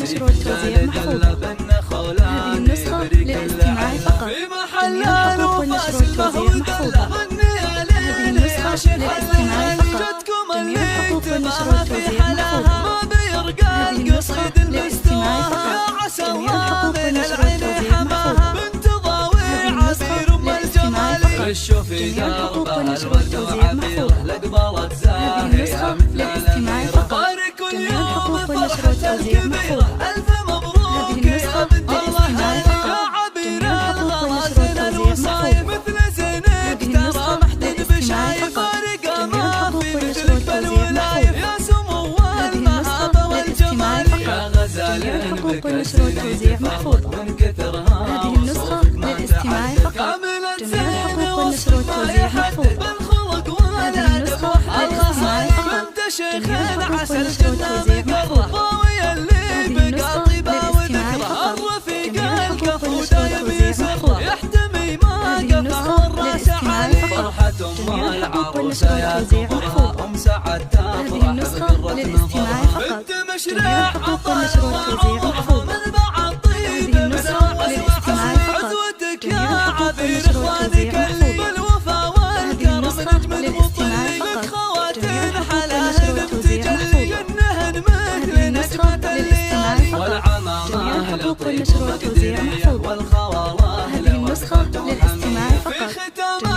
والنشر والتوزيع محفوظة. هذه النسخة للاستماع فقط. جميع حقوق النشر والتوزيع محفوظة. هذه النسخة للاستماع فقط. جميع حقوق النشر والتوزيع محفوظة. هذه النسخة للاستماع فقط. جميع حقوق النشر والتوزيع محفوظة. هذه النسخة للاستماع فقط. جميع حقوق النشر والتوزيع محفوظة. هذه النسخة للاستماع فقط. جميع حقوق النشر والتوزيع محفوظة. هذه النسخة للاستماع فقط. جميع حقوق النشر والتوزيع محفوظة. هذه النسخة للاستماع فقط. جميع حقوق النشر والتوزيع محفوظة. هذه النسخة للاستماع فقط. جميع حقوق النشر والتوزيع محفوظة. هذه النسخة للاستماع فقط. جميع حقوق النشر والتوزيع محفوظة. هذه النسخة للاستماع فقط. جميع حقوق النشر والتوزيع محفوظة. هذه النسخة للاستماع فقط. جميع حقوق النشر والتوزيع محفوظة. هذه النسخة للاستماع فقط. جميع حقوق النشر والتوزيع محفوظة. هذه النسخة للاستماع فقط. جميع حقوق النشر والتوزيع محفوظة. هذه النسخة للاستماع فقط. جميع حقوق النشر والتوزيع محفوظة. هذه النسخة للاستماع فقط. جميع حقوق النشر والتوزيع محفوظة. هذه النسخة للاستماع فقط. جميع حقوق النشر والتوزيع محفوظة. هذه النسخة للاستماع فقط.